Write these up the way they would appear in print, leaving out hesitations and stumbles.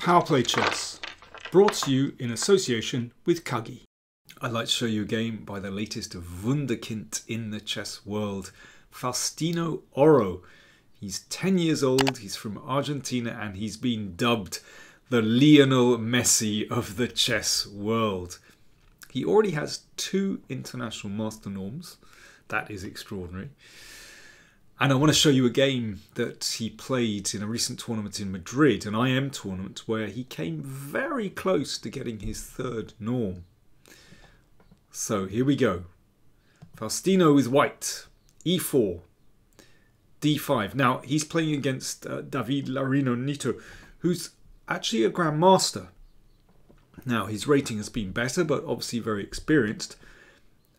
PowerPlayChess, brought to you in association with Kagi. I'd like to show you a game by the latest wunderkind in the chess world, Faustino Oro. He's 10 years old, he's from Argentina, and he's been dubbed the Lionel Messi of the chess world. He already has 2 international master norms. That is extraordinary. And I want to show you a game that he played in a recent tournament in Madrid, an IM tournament, where he came very close to getting his 3rd norm. So here we go. Faustino is white. E4. D5. Now, he's playing against David Larino Nieto, who's actually a grandmaster. Now, his rating has been better, but obviously very experienced.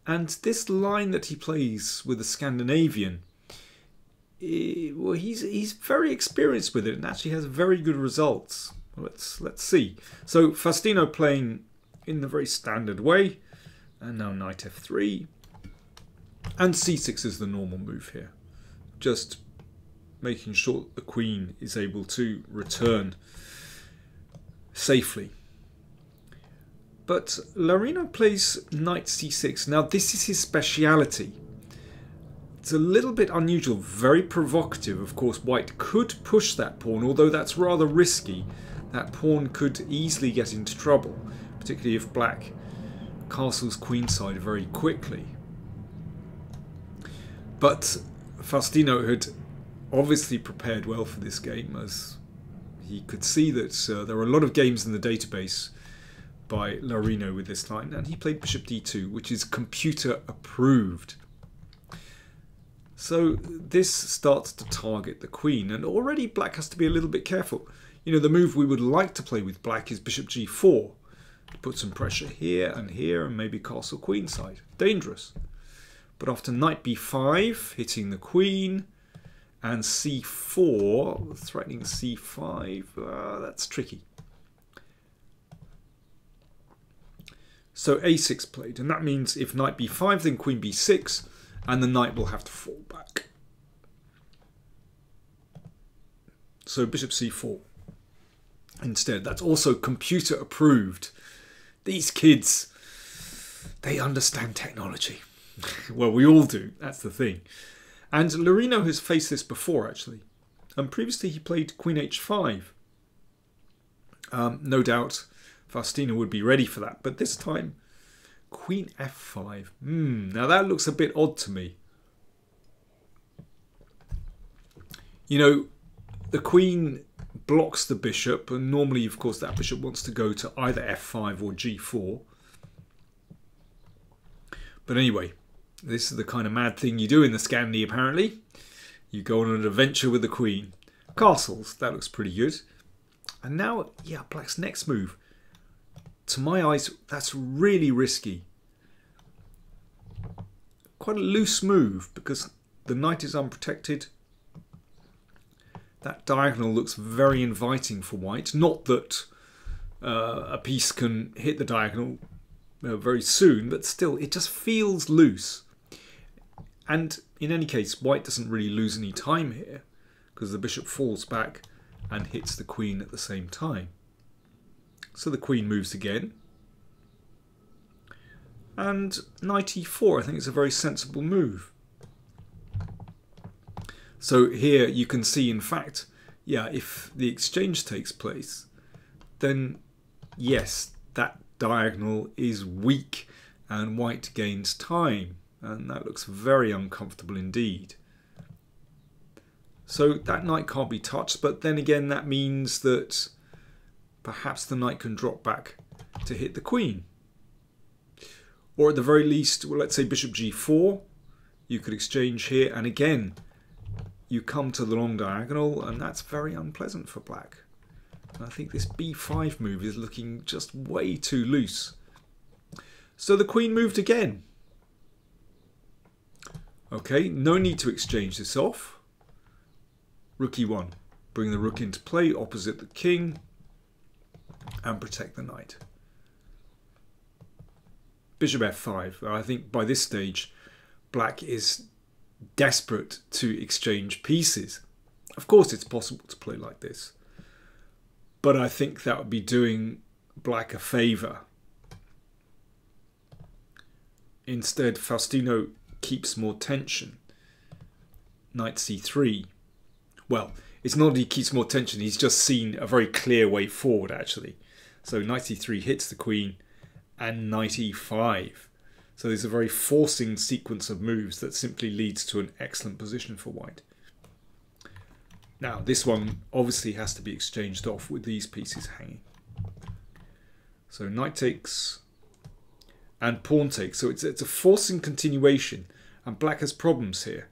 And this line that he plays with the Scandinavian, well, he's very experienced with it and actually has very good results. Let's see. So Faustino playing in the very standard way, and now knight f3, and c6 is the normal move here, just making sure that the queen is able to return safely. But Larino plays knight c6. Now this is his speciality. It's a little bit unusual, very provocative. Of course, white could push that pawn, although that's rather risky. That pawn could easily get into trouble, particularly if black castles queenside very quickly. But Faustino had obviously prepared well for this game, as he could see that there are a lot of games in the database by Larino with this line, and he played bishop d2, which is computer approved. So this starts to target the queen, and already black has to be a little bit careful. You know, the move we would like to play with black is bishop g4. Put some pressure here, and maybe castle queenside. Dangerous. But after knight b5, hitting the queen, and c4, threatening c5, that's tricky. So a6 played, and that means if knight b5, then queen b6, and the knight will have to fall back. So bishop c4 instead. That's also computer approved. These kids, they understand technology. Well, we all do, that's the thing. And Larino has faced this before, actually. And previously he played queen h5. No doubt Faustino would be ready for that, but this time queen f5. Now that looks a bit odd to me. You know, the queen blocks the bishop, and normally, of course, that bishop wants to go to either f5 or g4. But anyway, this is the kind of mad thing you do in the Scandi, apparently. You go on an adventure with the queen. Castles, that looks pretty good. And now, yeah, black's next move. To my eyes, that's really risky. Quite a loose move because the knight is unprotected. That diagonal looks very inviting for white. Not that a piece can hit the diagonal very soon, but still, it just feels loose. And in any case, white doesn't really lose any time here because the bishop falls back and hits the queen at the same time. So the queen moves again. And knight e4, I think it's a very sensible move. So here you can see, in fact, yeah, if the exchange takes place, then yes, that diagonal is weak and white gains time. And that looks very uncomfortable indeed. So that knight can't be touched, but then again that means that perhaps the knight can drop back to hit the queen. Or at the very least, well, let's say bishop g4, you could exchange here, and again you come to the long diagonal, and that's very unpleasant for black. And I think this b5 move is looking just way too loose. So the queen moved again. Okay, no need to exchange this off. Rook e1. Bring the rook into play opposite the king and protect the knight. Bishop f5. I think by this stage black is desperate to exchange pieces. Of course it's possible to play like this, but I think that would be doing black a favour. Instead, Faustino keeps more tension. Knight c3. Well, it's not that he keeps more tension, he's just seen a very clear way forward, actually. So knight c3 hits the queen, and knight e5. So there's a very forcing sequence of moves that simply leads to an excellent position for white. Now, this one obviously has to be exchanged off with these pieces hanging. So knight takes and pawn takes. So it's a forcing continuation, and black has problems here.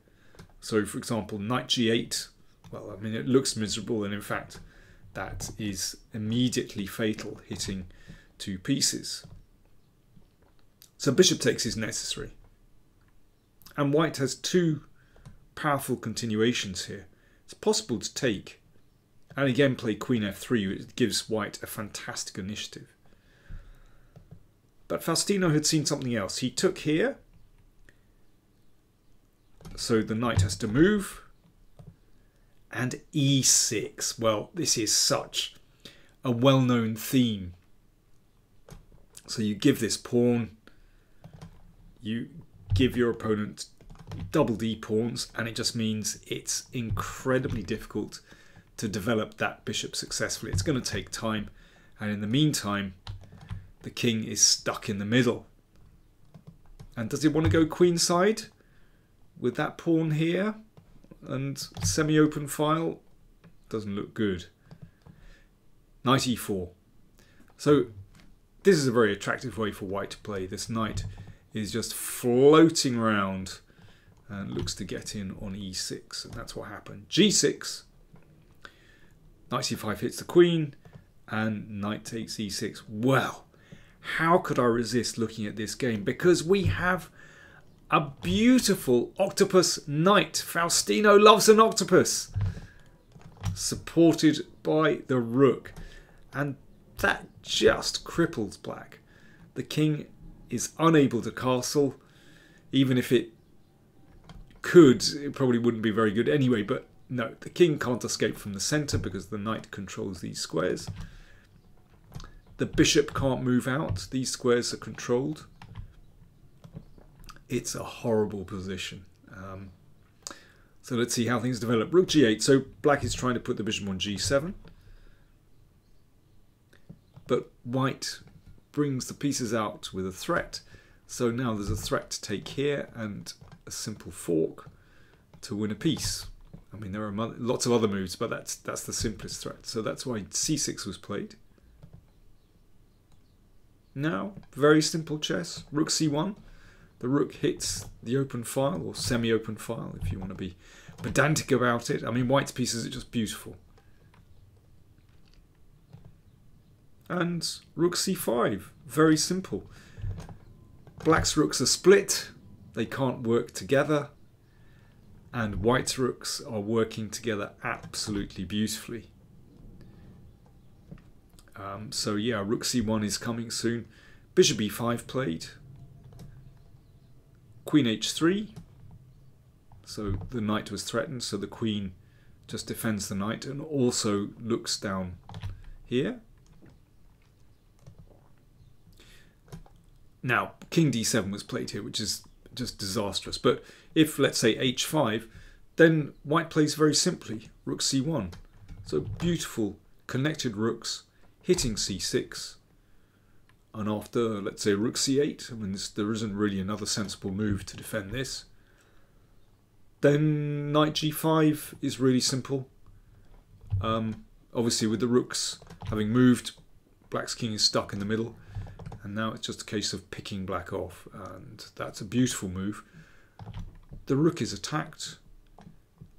So, for example, knight g8. Well, I mean, it looks miserable, and in fact, that is immediately fatal, hitting two pieces. So bishop takes is necessary. And white has two powerful continuations here. It's possible to take and again play queen f3. It gives white a fantastic initiative. But Faustino had seen something else. He took here. So the knight has to move. And e6. Well, this is such a well-known theme. So you give this pawn. You give your opponent double D pawns, and it just means it's incredibly difficult to develop that bishop successfully. It's going to take time, and in the meantime, the king is stuck in the middle. And does he want to go queenside with that pawn here and semi-open file? Doesn't look good. Knight e4. So this is a very attractive way for white to play. This knight is just floating around and looks to get in on e6, and that's what happened. g6, knight c5 hits the queen, and knight takes e6. Well, how could I resist looking at this game? Because we have a beautiful octopus knight. Faustino loves an octopus, supported by the rook, and that just cripples black. The king is unable to castle. Even if it could, it probably wouldn't be very good anyway. But no, the king can't escape from the centre because the knight controls these squares. The bishop can't move out. These squares are controlled. It's a horrible position. So let's see how things develop. Rook g8. So black is trying to put the bishop on g7. But white brings the pieces out with a threat. So now there's a threat to take here and a simple fork to win a piece. I mean, there are lots of other moves, but that's the simplest threat. So that's why c6 was played. Now, very simple chess. Rook c1. The rook hits the open file, or semi-open file, if you want to be pedantic about it. I mean, white's pieces are just beautiful. And rook c5. Very simple. Black's rooks are split. They can't work together. And white's rooks are working together absolutely beautifully. So yeah, rook c1 is coming soon. Bishop e5 played. Queen h3. So the knight was threatened, so the queen just defends the knight and also looks down here. Now, king d7 was played here, which is just disastrous. But if, let's say, h5, then white plays very simply, rook c1. So beautiful connected rooks hitting c6. And after, let's say, rook c8, I mean, there isn't really another sensible move to defend this. Then knight g5 is really simple. Obviously, with the rooks having moved, black's king is stuck in the middle. And now it's just a case of picking black off. And that's a beautiful move. The rook is attacked.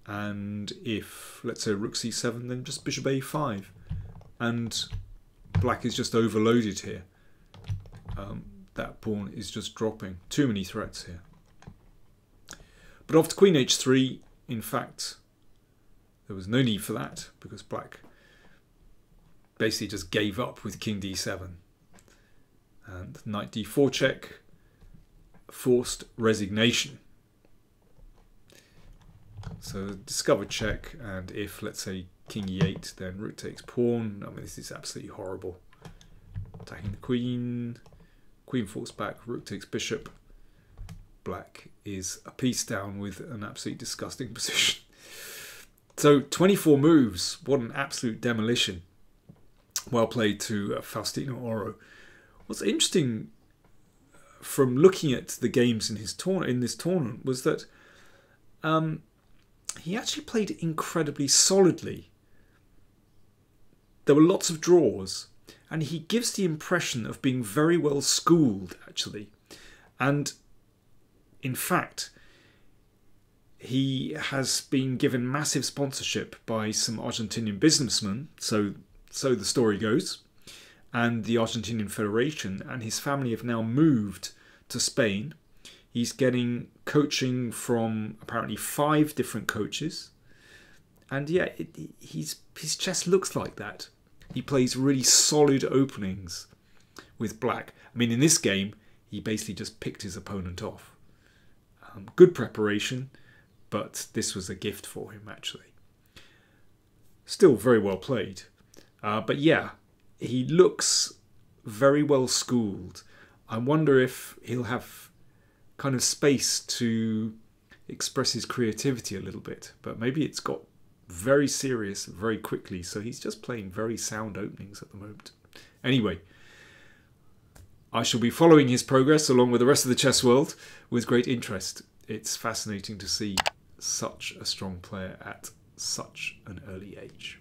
And if, let's say, rook c7, then just bishop a5. And black is just overloaded here. That pawn is just dropping. Too many threats here. But after queen h3, in fact, there was no need for that, because black basically just gave up with king d7. And knight d4 check, forced resignation. So discover check, and if, let's say, king e8, then rook takes pawn. I mean, this is absolutely horrible. Attacking the queen. Queen falls back, rook takes bishop. Black is a piece down with an absolutely disgusting position. So 24 moves, what an absolute demolition. Well played to Faustino Oro. What's interesting from looking at the games in this tournament was that he actually played incredibly solidly. There were lots of draws, and he gives the impression of being very well schooled, actually. And in fact, he has been given massive sponsorship by some Argentinian businessmen, so the story goes, and the Argentinian Federation, and his family have now moved to Spain. He's getting coaching from apparently 5 different coaches. And yeah, his chess looks like that. He plays really solid openings with black. I mean, in this game, he basically just picked his opponent off. Good preparation, but this was a gift for him, actually. Still very well played. But yeah, he looks very well schooled. I wonder if he'll have kind of space to express his creativity a little bit, but maybe it's got very serious very quickly, so he's just playing very sound openings at the moment. Anyway, I shall be following his progress along with the rest of the chess world with great interest. It's fascinating to see such a strong player at such an early age.